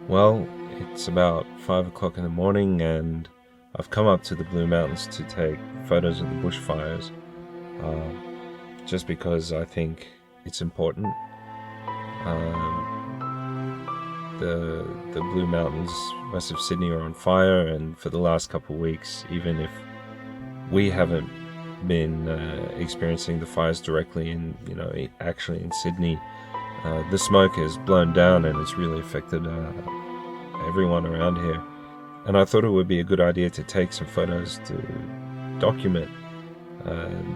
Well, it's about 5 o'clock in the morning, and I've come up to the Blue Mountains to take photos of the bushfires, uh, just because I think it's important. Um, the Blue Mountains west of Sydney are on fire, and for the last couple of weeks, even if we haven't been experiencing the fires directly in, actually in Sydney, the smoke has blown down and it's really affected everyone around here. And I thought it would be a good idea to take some photos to document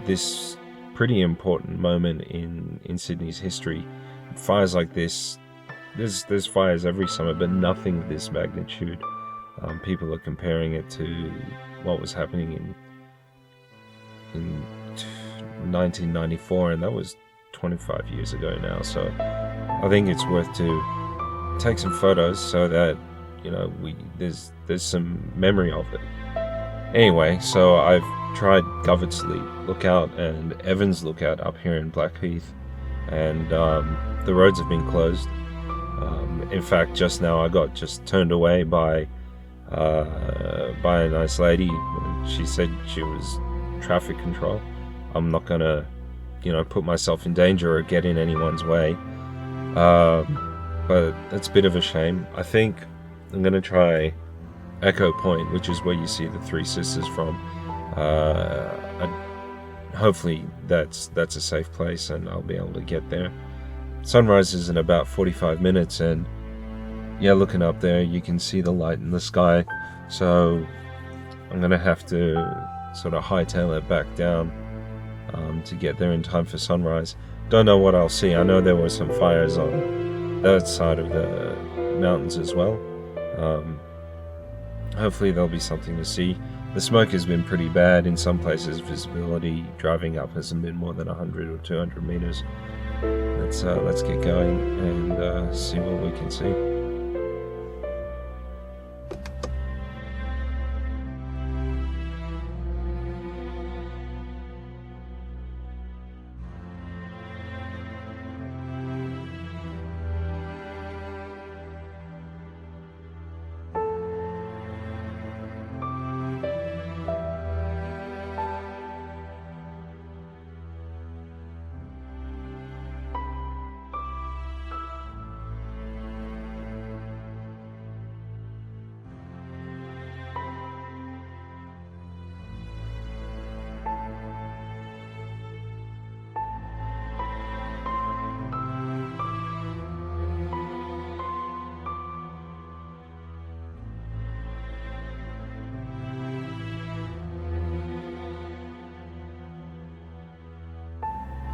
this pretty important moment in Sydney's history. Fires like this, there's fires every summer, but nothing this magnitude. People are comparing it to what was happening in 1994, and that was 25 years ago now. So I think it's worth to take some photos so that there's some memory of it. Anyway, so I've tried Govert's Lookout and Evans Lookout up here in Blackheath, and the roads have been closed. In fact, just now I got just turned away by a nice lady. She said she was traffic control. I'm not gonna, put myself in danger or get in anyone's way. But it's a bit of a shame. I think I'm gonna try Echo Point, which is where you see the Three Sisters from. Hopefully that's a safe place and I'll be able to get there. Sunrise is in about 45 minutes, and yeah, looking up there you can see the light in the sky, so I'm gonna have to sort of hightail it back down to get there in time for sunrise. Don't know what I'll see. I know there were some fires on that side of the mountains as well. Hopefully there'll be something to see. The smoke has been pretty bad. In some places visibility driving up hasn't been more than 100 or 200 meters. Let's get going and see what we can see.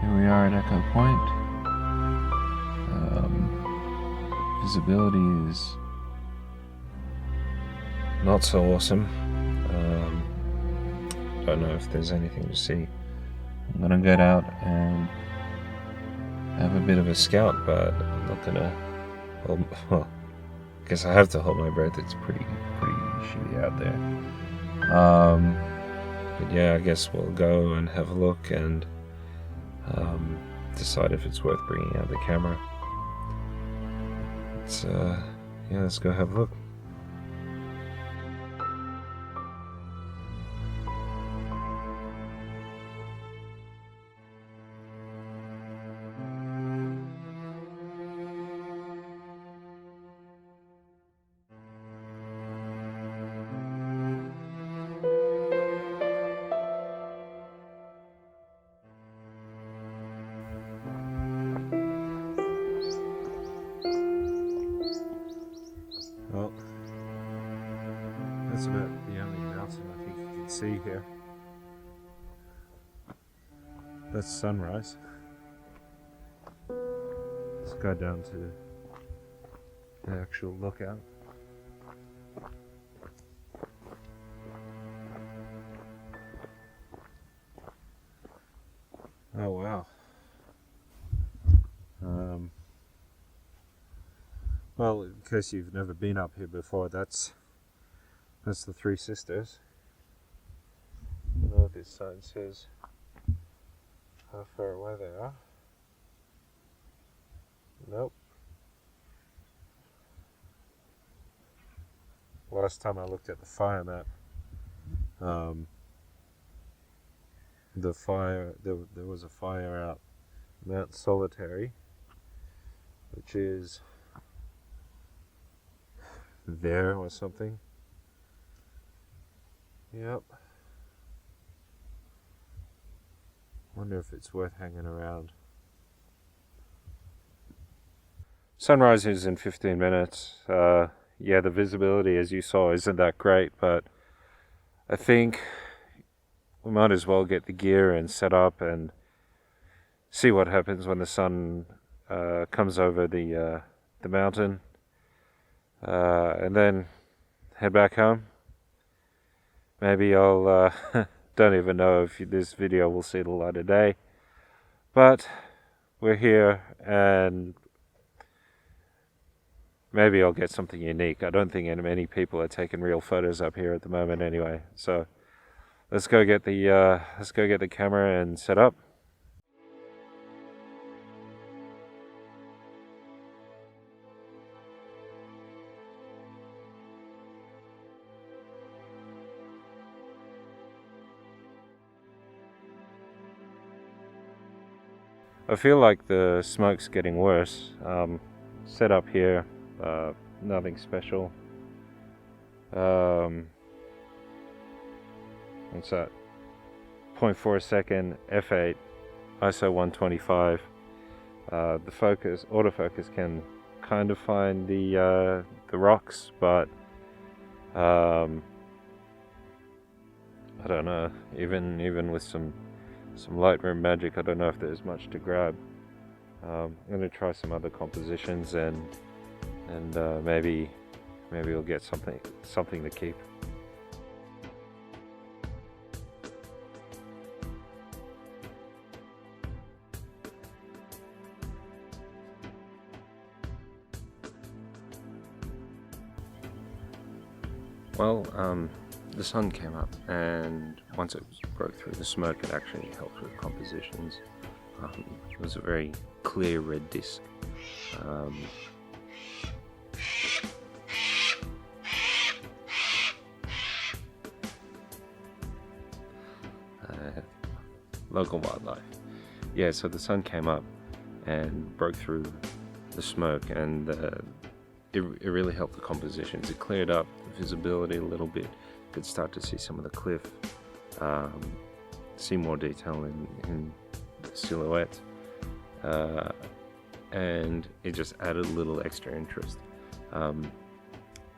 Here we are at Echo Point. Visibility is not so awesome. Don't know if there's anything to see. I'm gonna get out and have a bit of a scout, but I'm not gonna hold. Well, I guess I have to hold my breath. It's pretty shitty out there. But yeah, I guess we'll go and have a look and decide if it's worth bringing out the camera. Let's go have a look. Well, that's about the only mountain I think you can see here. That's sunrise. Let's go down to the actual lookout. Oh wow. Well, in case you've never been up here before, that's the Three Sisters. I don't know if this sign says how far away they are. Nope. last time I looked at the fire map, there was a fire out Mount Solitary, which is there or something. Yep. Wonder if it's worth hanging around. Sunrise is in 15 minutes. Yeah, the visibility, as you saw, isn't that great, but I think we might as well get the gear and set up and see what happens when the sun comes over the mountain, and then head back home. Maybe I'll don't even know if this video will see the light of day, but we're here, and maybe I'll get something unique. I don't think many people are taking real photos up here at the moment anyway, so let's go get the camera and set up. I feel like the smoke's getting worse. Set up here, nothing special. What's that? 0.4 second f8 ISO 125. The autofocus can kind of find the rocks, but I don't know. Even with some Lightroom magic, I don't know if there's much to grab. I'm going to try some other compositions and maybe we'll get something to keep. Well, the sun came up, and once it broke through the smoke, it actually helped with compositions. It was a very clear red disc. Local wildlife. Yeah, so the sun came up and broke through the smoke, and it really helped the compositions. It cleared up the visibility a little bit. You could start to see some of the cliff, see more detail in the silhouette, and it just added a little extra interest.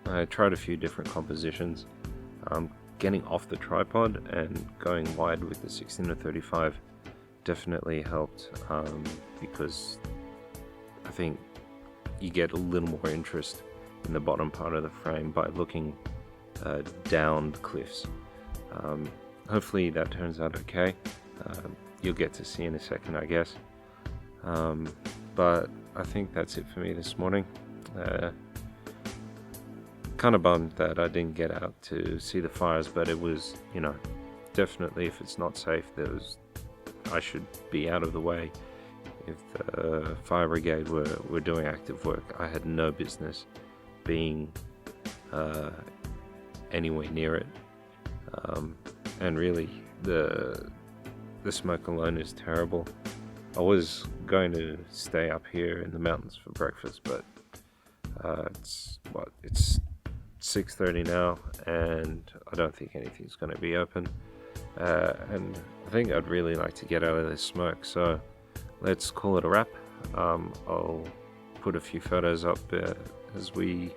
I tried a few different compositions. Getting off the tripod and going wide with the 16-35 definitely helped, because I think you get a little more interest in the bottom part of the frame by looking down the cliffs. Hopefully that turns out okay. You'll get to see in a second, I guess. But I think that's it for me this morning. Kind of bummed that I didn't get out to see the fires, but it was, definitely, if it's not safe, I should be out of the way. If the fire brigade were doing active work, I had no business being anywhere near it. And really, the smoke alone is terrible. I was going to stay up here in the mountains for breakfast, but it's 6:30 now, and I don't think anything's going to be open. And I think I'd really like to get out of this smoke, so let's call it a wrap. I'll put a few photos up as we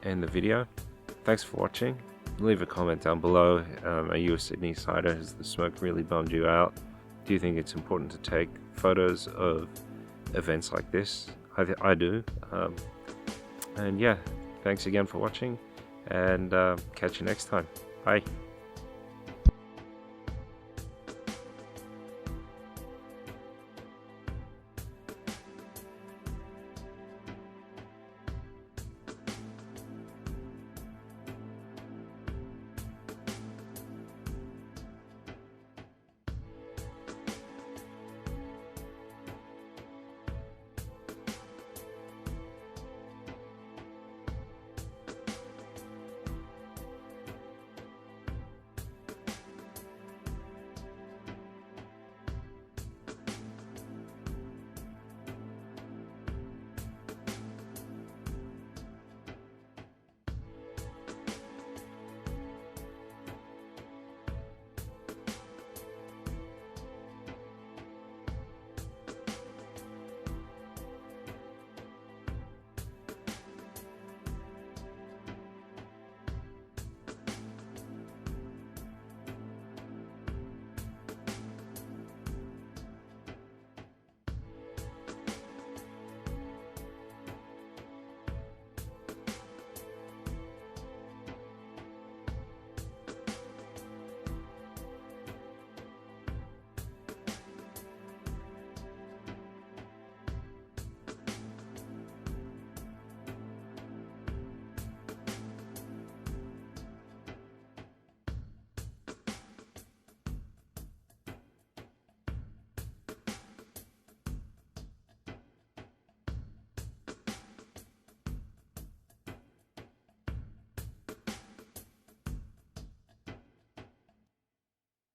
end the video. Thanks for watching. Leave a comment down below. Are you a Sydney sider? Has the smoke really bummed you out? Do you think it's important to take photos of events like this? I do. And yeah, thanks again for watching, and catch you next time. Bye.